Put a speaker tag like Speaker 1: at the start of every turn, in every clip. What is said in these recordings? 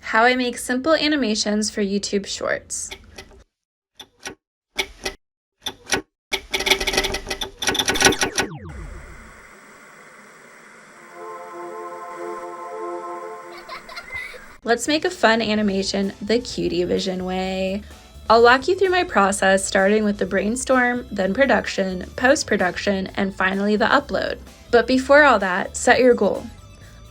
Speaker 1: How I make simple animations for YouTube Shorts. Let's make a fun animation the cutievision way. I'll walk you through my process, starting with the brainstorm, then production, post-production, and finally the upload. But before all that, set your goal.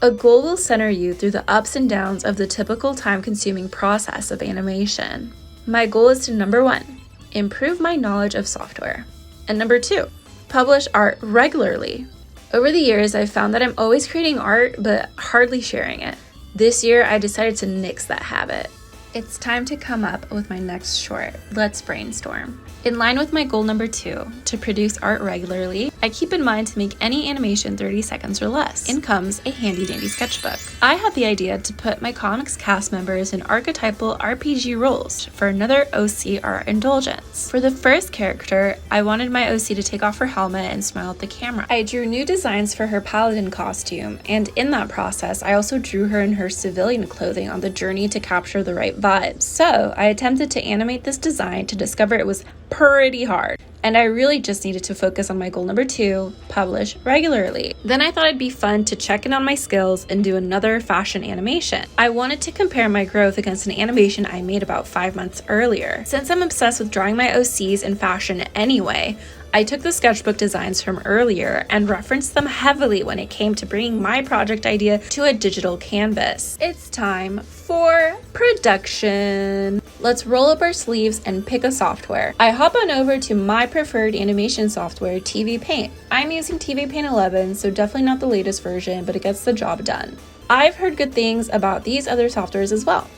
Speaker 1: A goal will center you through the ups and downs of the typical time-consuming process of animation. My goal is to number 1, improve my knowledge of software. And number 2, publish art regularly. Over the years, I've found that I'm always creating art, but hardly sharing it. This year, I decided to nix that habit. It's time to come up with my next short. Let's brainstorm. In line with my goal number 2, to produce art regularly, I keep in mind to make any animation 30 seconds or less. In comes a handy dandy sketchbook. I had the idea to put my comics cast members in archetypal RPG roles for another OC art indulgence. For the first character, I wanted my OC to take off her helmet and smile at the camera. I drew new designs for her paladin costume, and in that process, I also drew her in her civilian clothing on the journey to capture the right vibes. So I attempted to animate this design to discover it was pretty hard, and I really just needed to focus on my goal number 2, publish regularly. Then I thought it'd be fun to check in on my skills and do another fashion animation. I wanted to compare my growth against an animation I made about 5 months earlier. Since I'm obsessed with drawing my OCs in fashion anyway, I took the sketchbook designs from earlier and referenced them heavily when it came to bringing my project idea to a digital canvas. It's time for production. Let's roll up our sleeves and pick a software. I hop on over to my preferred animation software, TV Paint. I'm using TV Paint 11, so definitely not the latest version, but it gets the job done. I've heard good things about these other softwares as well: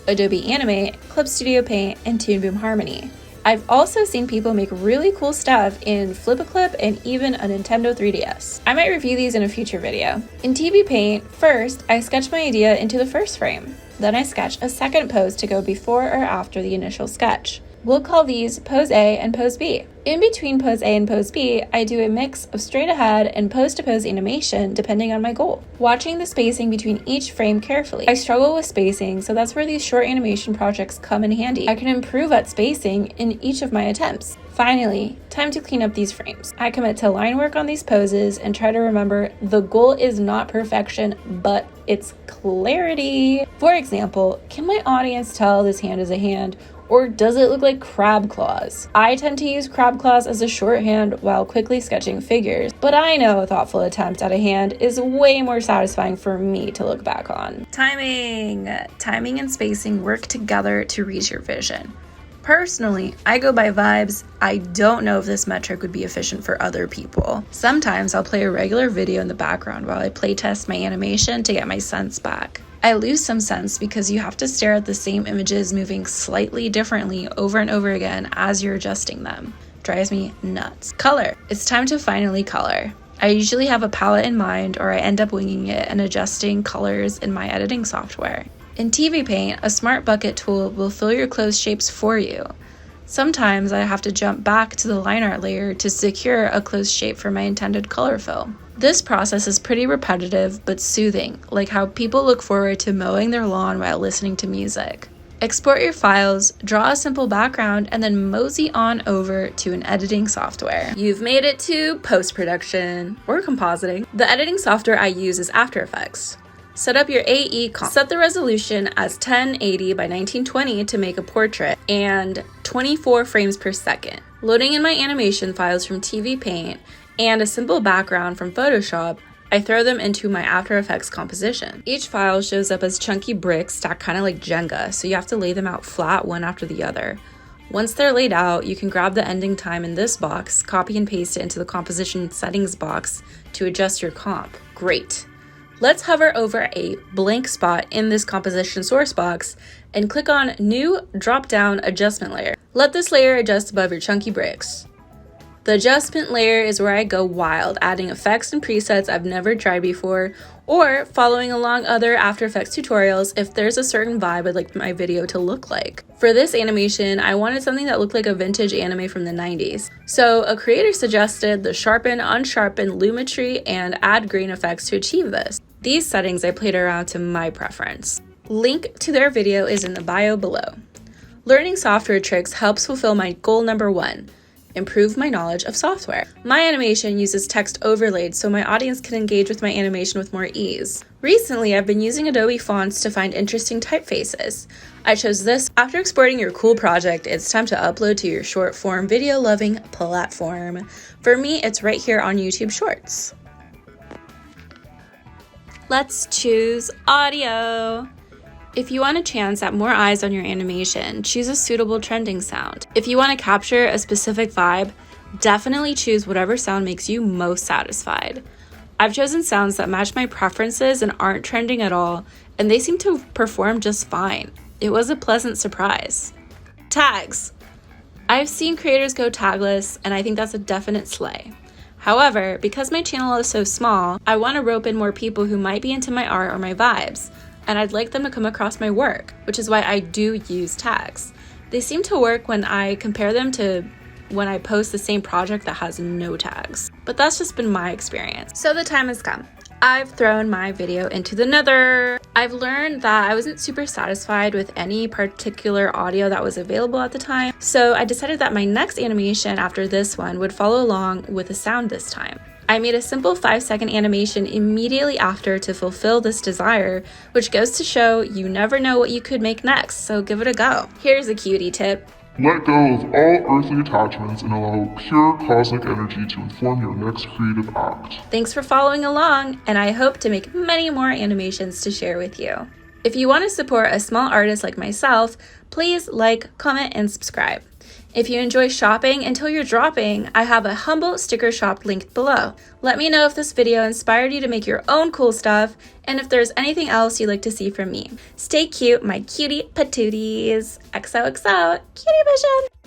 Speaker 1: Adobe Animate, Clip Studio Paint, and Toon Boom Harmony. I've also seen people make really cool stuff in Flip-a-Clip and even a Nintendo 3DS. I might review these in a future video. In TV Paint, first, I sketch my idea into the first frame. Then I sketch a second pose to go before or after the initial sketch. We'll call these Pose A and Pose B. In between Pose A and Pose B, I do a mix of straight ahead and pose-to-pose animation depending on my goal, watching the spacing between each frame carefully. I struggle with spacing, so that's where these short animation projects come in handy. I can improve at spacing in each of my attempts. Finally, time to clean up these frames. I commit to line work on these poses and try to remember the goal is not perfection, but it's clarity. For example, can my audience tell this hand is a hand, or does it look like crab claws? I tend to use crab claws as a shorthand while quickly sketching figures, but I know a thoughtful attempt at a hand is way more satisfying for me to look back on. Timing! Timing and spacing work together to reach your vision. Personally, I go by vibes. I don't know if this metric would be efficient for other people. Sometimes I'll play a regular video in the background while I playtest my animation to get my sense back. I lose some sense because you have to stare at the same images moving slightly differently over and over again as you're adjusting them. Drives me nuts. Color. It's time to finally color. I usually have a palette in mind, or I end up winging it and adjusting colors in my editing software. In TV Paint, a smart bucket tool will fill your clothes shapes for you. Sometimes I have to jump back to the line art layer to secure a clothes shape for my intended color fill. This process is pretty repetitive but soothing, like how people look forward to mowing their lawn while listening to music. Export your files, draw a simple background, and then mosey on over to an editing software. You've made it to post-production or compositing. The editing software I use is After Effects. Set up your AE comp. Set the resolution as 1080 by 1920 to make a portrait and 24 frames per second. Loading in my animation files from TV Paint and a simple background from Photoshop, I throw them into my After Effects composition. Each file shows up as chunky bricks stacked kind of like Jenga, so you have to lay them out flat one after the other. Once they're laid out, you can grab the ending time in this box, copy and paste it into the composition settings box to adjust your comp. Great. Let's hover over a blank spot in this composition source box and click on New drop-down adjustment layer. Let this layer adjust above your chunky bricks. The adjustment layer is where I go wild, adding effects and presets I've never tried before, or following along other After Effects tutorials if there's a certain vibe I'd like my video to look like. For this animation, I wanted something that looked like a vintage anime from the 90s. So a creator suggested the sharpen, unsharpen, lumetri, and add grain effects to achieve this. These settings I played around to my preference. Link to their video is in the bio below. Learning software tricks helps fulfill my goal number 1, improve my knowledge of software. My animation uses text overlaid so my audience can engage with my animation with more ease. Recently, I've been using Adobe fonts to find interesting typefaces. I chose this. After exporting your cool project, it's time to upload to your short form video loving platform. For me, it's right here on YouTube Shorts. Let's choose audio. If you want a chance at more eyes on your animation, choose a suitable trending sound. If you want to capture a specific vibe, definitely choose whatever sound makes you most satisfied. I've chosen sounds that match my preferences and aren't trending at all, and they seem to perform just fine. It was a pleasant surprise. Tags. I've seen creators go tagless, and I think that's a definite slay. However, because my channel is so small, I want to rope in more people who might be into my art or my vibes, and I'd like them to come across my work, which is why I do use tags. They seem to work when I compare them to when I post the same project that has no tags. But that's just been my experience. So the time has come. I've thrown my video into the nether. I've learned that I wasn't super satisfied with any particular audio that was available at the time, so I decided that my next animation after this one would follow along with a sound this time. I made a simple 5-second animation immediately after to fulfill this desire, which goes to show you never know what you could make next, so give it a go. Here's a cutie tip.
Speaker 2: Let go of all earthly attachments and allow pure cosmic energy to inform your next creative act.
Speaker 1: Thanks for following along, and I hope to make many more animations to share with you. If you want to support a small artist like myself, please like, comment, and subscribe. If you enjoy shopping until you're dropping, I have a humble sticker shop linked below. Let me know if this video inspired you to make your own cool stuff, and if there's anything else you'd like to see from me. Stay cute, my cutie patooties. XOXO, Cutie Vision!